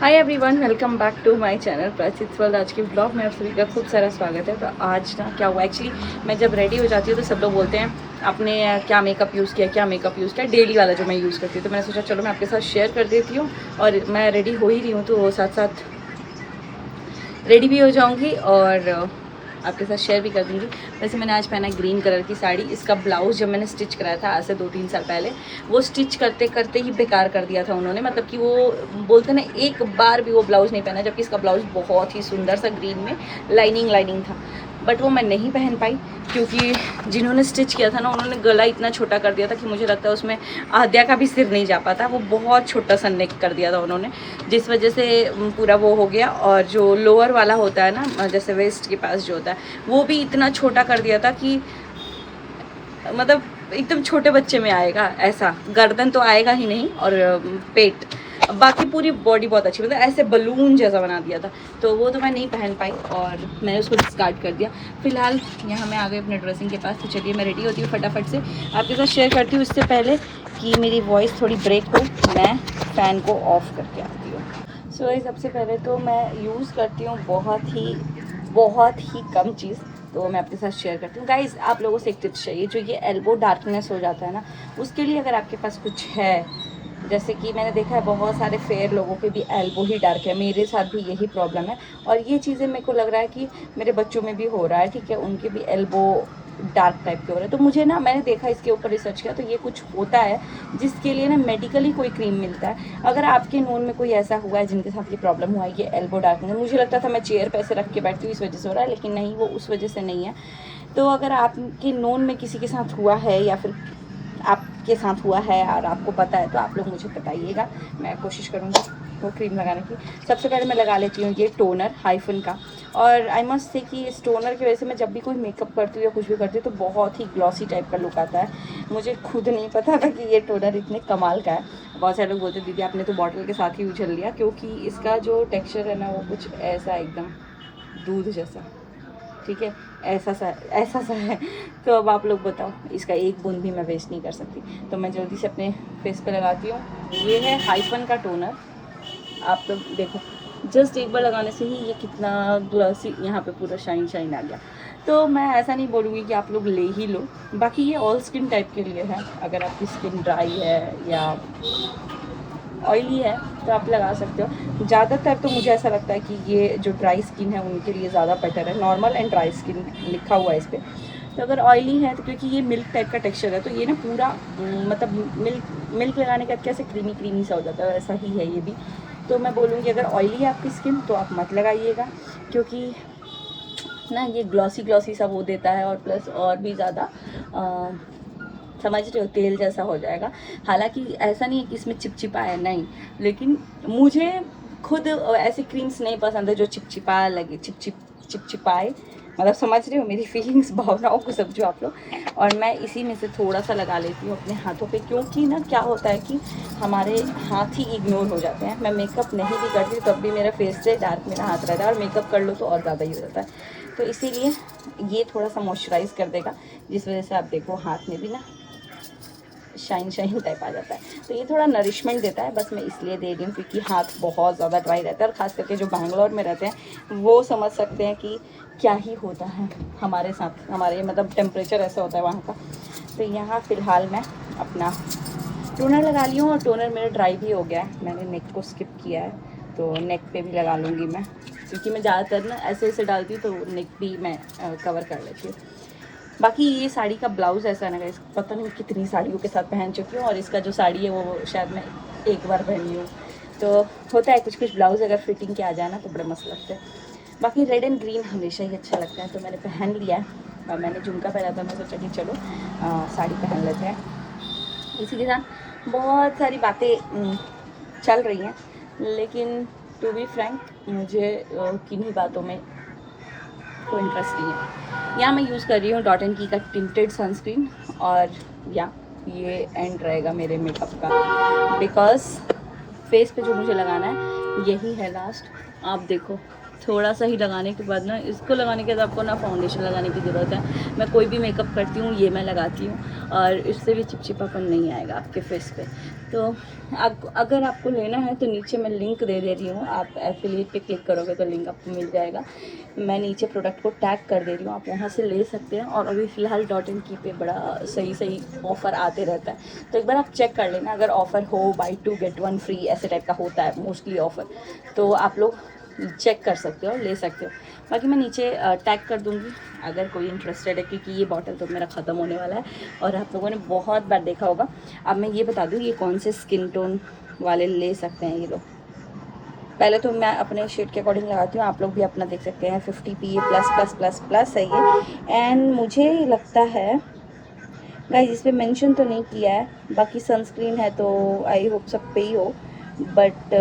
Hi everyone, welcome back to my channel Prachit world. आज के blog में आप सभी का खूब सारा स्वागत है। तो आज ना क्या हुआ, एक्चुअली मैं जब रेडी हो जाती हूँ तो सब लोग बोलते हैं आपने क्या मेकअप यूज़ किया, क्या मेकअप यूज़ किया, डेली वाला जो मैं यूज़ करती हूँ। तो मैंने सोचा चलो मैं आपके साथ शेयर कर देती हूँ और मैं रेडी हो ही रही हूँ तो साथ साथ रेडी भी हो जाऊँगी और आपके साथ शेयर भी कर दूँगी। वैसे मैंने आज पहना ग्रीन कलर की साड़ी। इसका ब्लाउज़ जब मैंने स्टिच कराया था आज से 2-3 साल पहले, वो स्टिच करते करते ही बेकार कर दिया था उन्होंने। मतलब कि वो बोलते ना, एक बार भी वो ब्लाउज़ नहीं पहना, जबकि इसका ब्लाउज़ बहुत ही सुंदर सा ग्रीन में लाइनिंग था। बट वो मैं नहीं पहन पाई क्योंकि जिन्होंने स्टिच किया था ना, उन्होंने गला इतना छोटा कर दिया था कि मुझे लगता है उसमें आद्या का भी सिर नहीं जा पाता। वो बहुत छोटा सा नेक कर दिया था उन्होंने, जिस वजह से पूरा वो हो गया। और जो लोअर वाला होता है ना, जैसे वेस्ट के पास जो होता है, वो भी इतना छोटा कर दिया था कि मतलब एकदम छोटे बच्चे में आएगा ऐसा। गर्दन तो आएगा ही नहीं और पेट, बाकी पूरी बॉडी बहुत अच्छी, मतलब ऐसे बलून जैसा बना दिया था। तो वो तो मैं नहीं पहन पाई और मैंने उसको डिस्कार्ड कर दिया। फिलहाल यहाँ मैं आ गई अपने ड्रेसिंग के पास। तो चलिए मैं रेडी होती हूँ फटाफट से, आपके साथ शेयर करती हूँ। इससे पहले कि मेरी वॉइस थोड़ी ब्रेक हो, मैं फ़ैन को ऑफ़ करके आती हूँ। सो सबसे पहले तो मैं यूज़ करती हूँ बहुत ही कम चीज़, तो मैं आपके साथ शेयर करती हूँ। गाइज़, आप लोगों से एक टिप्स चाहिए। जो ये एल्बो डार्कनेस हो जाता है ना, उसके लिए अगर आपके पास कुछ है, जैसे कि मैंने देखा है बहुत सारे फेयर लोगों के भी एल्बो ही डार्क है, मेरे साथ भी यही प्रॉब्लम है। और ये चीज़ें मेरे को लग रहा है कि मेरे बच्चों में भी हो रहा है, ठीक है, उनके भी एल्बो डार्क टाइप के हो रहे हैं। तो मुझे ना, मैंने देखा इसके ऊपर रिसर्च किया, तो ये कुछ होता है जिसके लिए ना मेडिकली कोई क्रीम मिलता है। अगर आपके नोन में कोई ऐसा हुआ है जिनके साथ ये प्रॉब्लम हुआ है, ये एल्बो डार्कनेस, मुझे लगता था मैं चेयर पे ऐसे रख के बैठती हूँ इस वजह से हो रहा है, लेकिन नहीं, वो उस वजह से नहीं है। तो अगर आपके नोन में किसी के साथ हुआ है या फिर आपके साथ हुआ है और आपको पता है, तो आप लोग मुझे बताइएगा, मैं कोशिश करूँगी वो क्रीम लगाने की। सबसे पहले मैं लगा लेती हूँ ये टोनर हाइफन का। और आई मस्ट से कि इस टोनर की वजह से मैं जब भी कोई मेकअप करती हूँ या कुछ भी करती हूँ तो बहुत ही ग्लॉसी टाइप का लुक आता है। मुझे खुद नहीं पता था कि ये टोनर इतने कमाल का है। बहुत सारे लोग बोलते दीदी आपने तो बॉटल के साथ ही उछल लिया, क्योंकि इसका जो टेक्स्चर है ना, वो कुछ ऐसा एकदम दूध जैसा, ठीक है, ऐसा सा है। तो अब आप लोग बताओ, इसका एक बूंद भी मैं वेस्ट नहीं कर सकती। तो मैं जल्दी से अपने फेस पे लगाती हूँ। ये है हाइफन का टोनर, आप लोग देखो, जस्ट एक बार लगाने से ही ये कितना ग्लॉसी, यहाँ पे पूरा शाइन आ गया। तो मैं ऐसा नहीं बोलूँगी कि आप लोग ले ही लो, बाकी ये ऑल स्किन टाइप के लिए है। अगर आपकी स्किन ड्राई है या ऑयली है तो आप लगा सकते हो। ज़्यादातर तो मुझे ऐसा लगता है कि ये जो ड्राई स्किन है उनके लिए ज़्यादा बेटर है। नॉर्मल एंड ड्राई स्किन लिखा हुआ है इस पर। तो अगर ऑयली है तो, क्योंकि ये मिल्क टाइप का टेक्सचर है, तो ये ना पूरा मतलब मिल्क लगाने के बाद कैसे क्रीमी सा हो जाता है, वैसा ही है ये भी। तो मैं बोलूँगी अगर ऑयली है आपकी स्किन तो आप मत लगाइएगा, क्योंकि ना ये ग्लॉसी सा वो देता है, और प्लस और भी ज़्यादा समझ रहे हो, तेल जैसा हो जाएगा। हालांकि ऐसा नहीं है कि इसमें चिपचिपा है, नहीं, लेकिन मुझे खुद ऐसी क्रीम्स नहीं पसंद है जो चिपचिपा लगे, चिपचिपाए, मतलब समझ रहे हो मेरी फीलिंग्स, भावनाओं को समझो आप लोग। और मैं इसी में से थोड़ा सा लगा लेती हूँ अपने हाथों पे, क्योंकि ना क्या होता है कि हमारे हाथ ही इग्नोर हो जाते हैं। मैं मेकअप नहीं भी करती तब भी मेरा फेस से डार्क मेरा हाथ रहता है, और मेकअप कर लो तो और ज़्यादा ही हो जाता है। तो इसीलिए ये थोड़ा सा मॉइस्चराइज़ कर देगा, जिस वजह से आप देखो हाथ में भी ना शाइन टाइप आ जाता है। तो ये थोड़ा नरिशमेंट देता है, बस मैं इसलिए दे रही हूँ क्योंकि हाथ बहुत ज़्यादा ड्राई रहता है। और ख़ास करके जो बैंगलोर में रहते हैं वो समझ सकते हैं कि क्या ही होता है हमारे साथ, हमारे मतलब टेम्परेचर ऐसा होता है वहाँ का। तो यहाँ फ़िलहाल मैं अपना टोनर लगा ली हूँ, और टोनर मेरा ड्राई भी हो गया है, मैंने नेक को स्किप किया है, तो नेक पे भी लगा लूँगी मैं, क्योंकि मैं ज़्यादातर ना ऐसे डालती हूँ तो नेक भी मैं कवर कर लेती हूँ। बाकी ये साड़ी का ब्लाउज़ ऐसा है ना गाइस, पता नहीं कितनी साड़ियों के साथ पहन चुकी हूँ, और इसका जो साड़ी है वो शायद मैं एक बार पहनी हूँ। तो होता है कुछ ब्लाउज़ अगर फिटिंग के आ जाए ना तो बड़े मस्त लगते हैं। बाकी रेड एंड ग्रीन हमेशा ही अच्छा लगता है, तो मैंने पहन लिया है। और मैंने झुमका पहना था, मैं सोचा कि चलो साड़ी पहन लेते हैं। इसी के साथ बहुत सारी बातें चल रही हैं, लेकिन टू बी फ्रैंक मुझे किन्हीं बातों में कोई इंटरेस्ट नहीं है। यहाँ मैं यूज़ कर रही हूँ डॉट एंड की का टिंटेड सनस्क्रीन, और या ये एंड रहेगा मेरे मेकअप का, बिकॉज फेस पे जो मुझे लगाना है यही है लास्ट। आप देखो थोड़ा सा ही लगाने के बाद ना, इसको लगाने के बाद आपको ना फाउंडेशन लगाने की ज़रूरत है। मैं कोई भी मेकअप करती हूँ ये मैं लगाती हूँ और इससे भी चिपचिपापन नहीं आएगा आपके फेस पे। तो अगर आपको लेना है तो नीचे मैं लिंक दे रही हूँ, आप एफिलिएट पे क्लिक करोगे तो लिंक आपको मिल जाएगा। मैं नीचे प्रोडक्ट को टैग कर दे रही हूँ, आप वहाँ से ले सकते हैं। और अभी फ़िलहाल .in-की पे बड़ा सही सही ऑफ़र आते रहता है, तो एक बार आप चेक कर लेना। अगर ऑफ़र हो बाई 2 गेट 1 फ्री ऐसे टाइप का होता है मोस्टली ऑफ़र, तो आप लोग चेक कर सकते हो, ले सकते हो। बाकी मैं नीचे टैग कर दूँगी अगर कोई इंटरेस्टेड है, क्योंकि ये बॉटल तो मेरा ख़त्म होने वाला है और आप लोगों ने बहुत बार देखा होगा। अब मैं ये बता दूँ ये कौन से स्किन टोन वाले ले सकते हैं ये लोग। पहले तो मैं अपने शेड के अकॉर्डिंग लगाती हूँ, आप लोग भी अपना देख सकते हैं। 50 PA प्लस है ये। एंड मुझे लगता है गाइस इस पर मेंशन तो नहीं किया है, बाकी सनस्क्रीन है तो आई होप सब पे ही हो, बट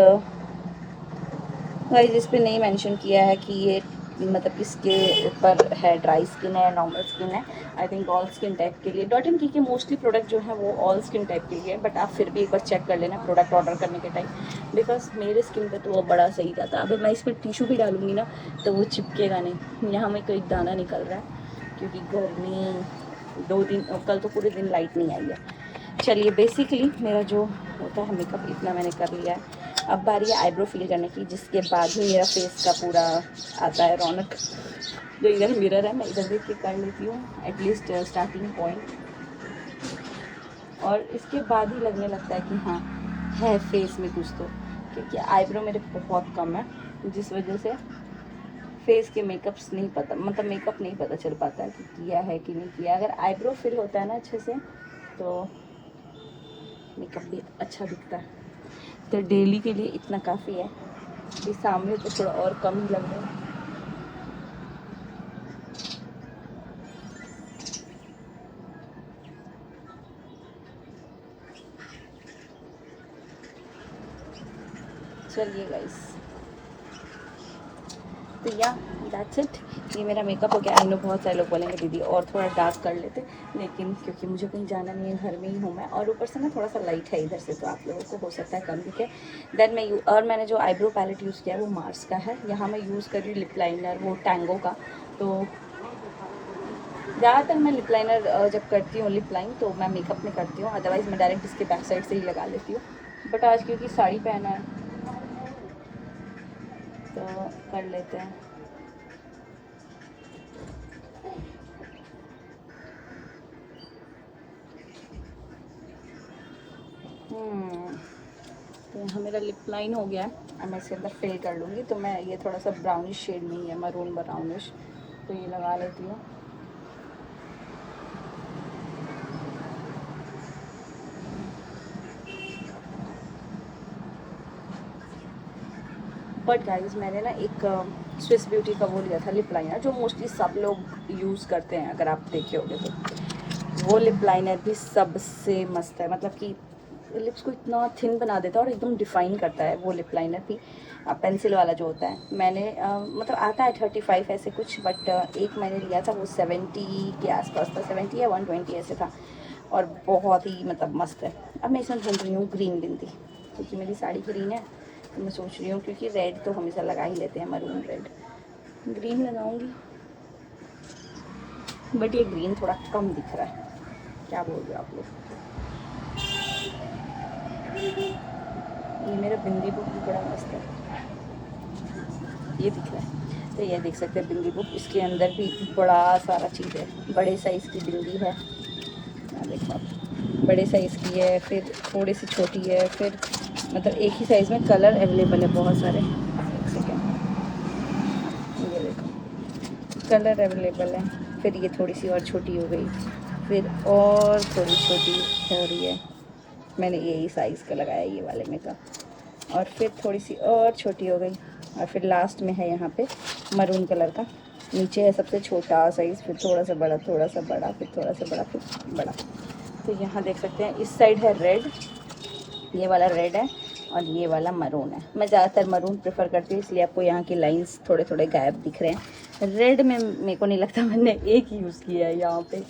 गाइस इस पे नहीं मेंशन किया है कि ये मतलब किसके ऊपर है, ड्राई स्किन है या नॉर्मल स्किन है। I think all skin type के लिए .in के मोस्टली प्रोडक्ट जो है वो ऑल स्किन टाइप के लिए है, बट आप फिर भी एक बार चेक कर लेना प्रोडक्ट ऑर्डर करने के टाइम, बिकॉज मेरे स्किन पे तो वो बड़ा सही जाता है। अगर मैं इसमें टिशू भी डालूंगी ना तो वो चिपकेगा नहीं। यहाँ में कोई दाना निकल रहा है क्योंकि गर्मी 2 दिन, कल तो पूरे दिन लाइट नहीं आई है। चलिए बेसिकली मेरा जो होता है मेकअप इतना मैंने कर लिया है। अब बारी है आईब्रो फिल करने की, जिसके बाद ही मेरा फेस का पूरा आता है रौनक। जो इधर मिरर है मैं इधर देख के कर लेती हूँ एटलीस्ट स्टार्टिंग पॉइंट, और इसके बाद ही लगने लगता है कि हाँ है फेस में कुछ तो, क्योंकि आईब्रो मेरे बहुत कम है जिस वजह से फेस के मेकअप्स नहीं पता, मतलब मेकअप नहीं पता चल पाता है कि किया है कि नहीं किया। अगर आईब्रो फिल होता है ना अच्छे से तो मेकअप भी अच्छा दिखता है। तो डेली के लिए इतना काफ़ी है, कि सामने तो थोड़ा और कम ही लग रहा है। चलिए गाइस, तो या दैट्स इट, ये मेरा मेकअप हो गया। आई नो बहुत सारे लोग बोलेंगे दीदी और थोड़ा डार्क कर लेते, लेकिन क्योंकि मुझे कहीं जाना नहीं है, घर में ही हूँ मैं, और ऊपर से ना थोड़ा सा लाइट है इधर से, तो आप लोगों को हो सकता है कम दिखे। देन मैंने जो आईब्रो पैलेट यूज़ किया है वो मार्स का है। यहाँ मैं यूज़ कर रही हूँ लिप लाइनर वो टैंगो का। तो ज़्यादातर मैं लिप लाइनर जब करती हूँ लिप लाइन तो मैं मेकअप में करती हूँ, अदरवाइज़ मैं डायरेक्ट इसके बैक साइड से ही लगा लेती हूँ। बट आज क्योंकि साड़ी पहना है तो कर लेते हैं। तो यहाँ मेरा लिप लाइन हो गया है, अब मैं इसके अंदर फिल कर लूँगी। तो मैं ये थोड़ा सा ब्राउनिश शेड में ही है, मरून ब्राउनिश, तो ये लगा लेती हूँ। बट गाइस मैंने ना एक स्विस ब्यूटी का वो लिया था लिप लाइनर, जो मोस्टली सब लोग यूज़ करते हैं, अगर आप देखे होगे तो। वो लिप लाइनर भी सबसे मस्त है, मतलब कि लिप्स को इतना थिन बना देता है और एकदम डिफ़ाइन करता है वो लिप लाइनर भी। पेंसिल वाला जो होता है, मैंने मतलब आता है 35 ऐसे कुछ, बट एक मैंने लिया था वो 70 के आसपास था, 70 या 120 ऐसे था, और बहुत ही मतलब मस्त है। अब मैं इसमें ढूंढ रही हूँ ग्रीन बिंदी, क्योंकि मेरी साड़ी ग्रीन है, तो मैं सोच रही हूँ क्योंकि रेड तो हमेशा लगा ही लेते हैं, मरून रेड, ग्रीन लगाऊंगी। बट ये ग्रीन थोड़ा कम दिख रहा है, क्या बोल रहे हो आप लोग? ये मेरा बिंदी बुक भी बड़ा मस्त है, ये दिख रहा है, तो ये देख सकते हैं बिंदी बुक। इसके अंदर भी बड़ा सारा चीज़ है, बड़े साइज़ की बिंदी है, देखो आप, बड़े साइज़ की है, फिर थोड़ी सी छोटी है, फिर मतलब एक ही साइज़ में कलर अवेलेबल है बहुत सारे। एक सेकेंड, ये देखो कलर अवेलेबल है। फिर ये थोड़ी सी और छोटी हो गई, फिर और थोड़ी छोटी हो रही है, मैंने यही साइज़ का लगाया ये वाले में का, और फिर थोड़ी सी और छोटी हो गई, और फिर लास्ट में है यहाँ पे मरून कलर का। नीचे है सबसे छोटा साइज़, फिर थोड़ा सा बड़ा, थोड़ा सा बड़ा, फिर थोड़ा सा बड़ा, फिर बड़ा। तो यहाँ देख सकते हैं इस साइड है रेड, ये वाला रेड है, और ये वाला मरून है। मैं ज़्यादातर मरून प्रेफर करती हूँ, इसलिए आपको यहाँ की लाइंस थोड़े थोड़े गायब दिख रहे हैं। रेड में मेरे को नहीं लगता मैंने एक ही यूज़ किया है यहाँ पे,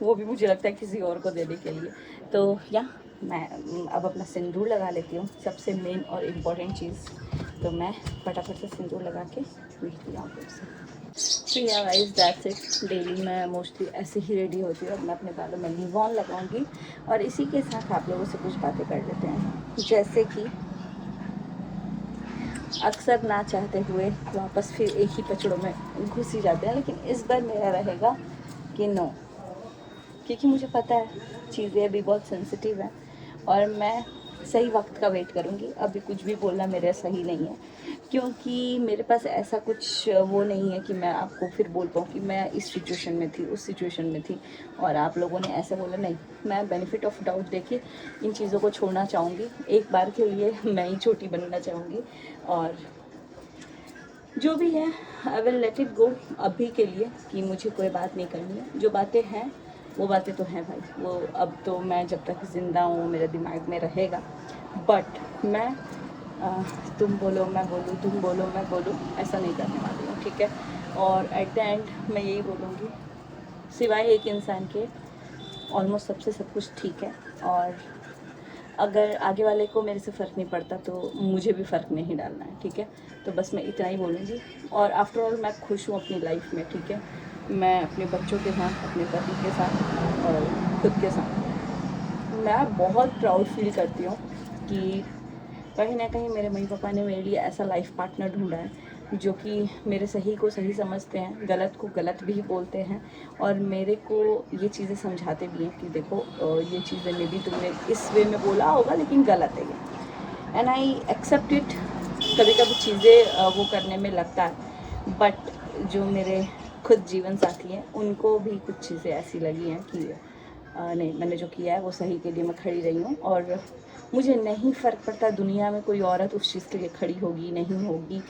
वो भी मुझे लगता है किसी और को देने के लिए। तो यहाँ मैं अब अपना सिंदूर लगा लेती हूँ, सबसे मेन और इम्पॉर्टेंट चीज़। तो मैं फटाफट से सिंदूर लगा के मिलती हूँ आप लोग से। तो या गाइस दैट्स इट। डेली मैं मोस्टली ऐसे ही रेडी होती हूँ। अब मैं अपने बालों में लीव ऑन लगाऊंगी और इसी के साथ आप लोगों से कुछ बातें कर लेते हैं। जैसे कि अक्सर ना चाहते हुए वापस फिर एक ही पचड़ों में घुस ही जाते हैं, लेकिन इस बार मेरा रहेगा कि नो, क्योंकि मुझे पता है चीज़ें अभी बहुत सेंसिटिव हैं और मैं सही वक्त का वेट करूँगी। अभी कुछ भी बोलना मेरे सही नहीं है, क्योंकि मेरे पास ऐसा कुछ वो नहीं है कि मैं आपको फिर बोल पाऊँ कि मैं इस सिचुएशन में थी, उस सिचुएशन में थी और आप लोगों ने ऐसे बोला। नहीं, मैं बेनिफिट ऑफ डाउट देके इन चीज़ों को छोड़ना चाहूँगी। एक बार के लिए मैं ही छोटी बनना चाहूँगी और जो भी है आई विल लेट इट गो अभी के लिए, कि मुझे कोई बात नहीं करनी है। जो बातें हैं वो बातें तो हैं भाई, वो अब तो मैं जब तक ज़िंदा हूँ मेरे दिमाग में रहेगा। बट मैं तुम बोलो मैं बोलूँ, तुम बोलो मैं बोलूँ, ऐसा नहीं करने वाली हूँ, ठीक है। और एट द एंड मैं यही बोलूँगी, सिवाय एक इंसान के ऑलमोस्ट सबसे सब कुछ ठीक है। और अगर आगे वाले को मेरे से फ़र्क नहीं पड़ता तो मुझे भी फ़र्क नहीं डालना है, ठीक है। तो बस मैं इतना ही बोलूँगी। और आफ्टर ऑल मैं खुश हूँ अपनी लाइफ में, ठीक है। मैं अपने बच्चों के साथ, अपने पति के साथ और खुद के साथ मैं बहुत प्राउड फील करती हूँ कि कहीं ना कहीं मेरे मम्मी पापा ने मेरे लिए ऐसा लाइफ पार्टनर ढूंढा है जो कि मेरे सही को सही समझते हैं, गलत को गलत भी बोलते हैं और मेरे को ये चीज़ें समझाते भी हैं कि देखो ये चीज़ें मे भी तुमने इस वे में बोला होगा लेकिन गलत है ये, एंड आई एक्सेप्ट इट। कभी कभी चीज़ें वो करने में लगता है, बट जो मेरे खुद जीवन साथी हैं उनको भी कुछ चीज़ें ऐसी लगी हैं कि नहीं, मैंने जो किया है वो सही के लिए मैं खड़ी रही हूँ और मुझे नहीं फ़र्क पड़ता दुनिया में कोई औरत उस चीज़ के लिए खड़ी होगी नहीं होगी,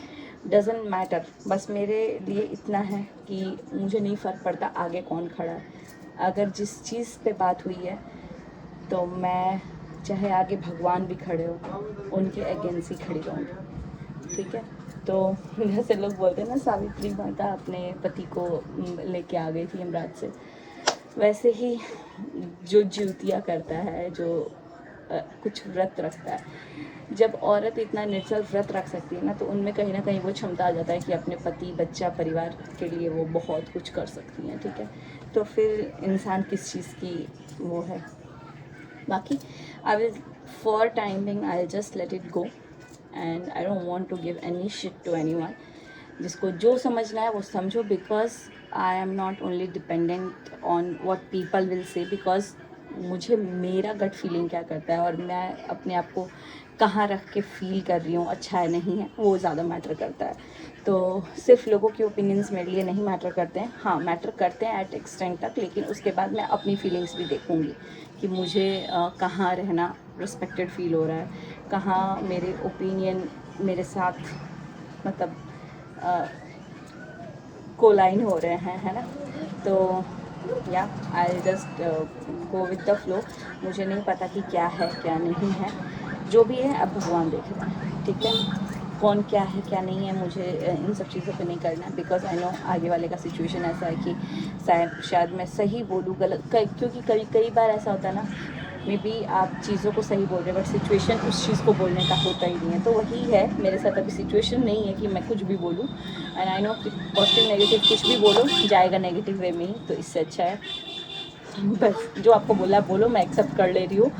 डजेंट मैटर। बस मेरे लिए इतना है कि मुझे नहीं फ़र्क पड़ता आगे कौन खड़ा है। अगर जिस चीज़ पे बात हुई है तो मैं चाहे आगे भगवान भी खड़े हो उनके अगेंस्ट ही खड़ी रहूँगी, ठीक है। तो जैसे लोग बोलते हैं ना, सावित्री माता अपने पति को लेके आ गई थी यमराज से, वैसे ही जो ज्योतिया करता है, जो कुछ व्रत रखता है, जब औरत इतना निर्जल व्रत रख सकती है ना, तो उनमें कहीं ना कहीं वो क्षमता आ जाता है कि अपने पति बच्चा परिवार के लिए वो बहुत कुछ कर सकती हैं, ठीक है। तो फिर इंसान किस चीज़ की वो है। बाकी I will for timing I will just let it go and I don't want to give any shit to anyone. जिसको जो समझना है वो समझो, because I am not only dependent on what people will say, because मुझे मेरा gut feeling क्या करता है और मैं अपने आप को कहाँ रख के फील कर रही हूँ, अच्छा है नहीं है, वो ज़्यादा मैटर करता है। तो सिर्फ लोगों के ओपिनियंस मेरे लिए नहीं मैटर करते हैं, हाँ मैटर करते हैं एट एक्सटेंट तक, लेकिन उसके बाद मैं अपनी फीलिंग्स भी देखूँगी कि मुझे कहाँ रहना रिस्पेक्टेड फील हो रहा है, कहाँ मेरे ओपिनियन मेरे साथ मतलब कोलाइन हो रहे हैं, है ना। तो या I just go with the flow. मुझे नहीं पता कि क्या है क्या नहीं है, जो भी है अब भगवान देख रहे हैं, ठीक है। कौन क्या है क्या नहीं है मुझे इन सब चीज़ों पे नहीं करना है, बिकॉज आई नो आगे वाले का सिचुएशन ऐसा है कि शायद मैं सही बोलूँ गलत, क्योंकि कई बार ऐसा होता है ना, मे बी आप चीज़ों को सही बोल रहे हैं बट सिचुएशन उस चीज़ को बोलने का होता ही नहीं है। तो वही है मेरे साथ अभी, सिचुएशन नहीं है कि मैं कुछ भी बोलूँ, एंड आई नो कि पॉजिटिव नेगेटिव कुछ भी बोलो जाएगा नेगेटिव वे में ही, तो इससे अच्छा है बस जो आपको बोला बोलो, मैं एक्सेप्ट कर ले रही हूँ।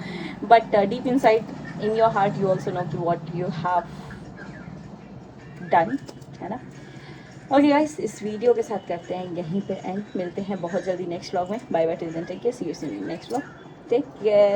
But deep inside in your heart you also know कि वॉट यू हैव डन, है ना। ओके गाइस, इस वीडियो के साथ करते हैं यहीं पे एंड, मिलते हैं बहुत जल्दी नेक्स्ट व्लॉग में। Bye bye, till then take care, see you soon in next vlog, take care.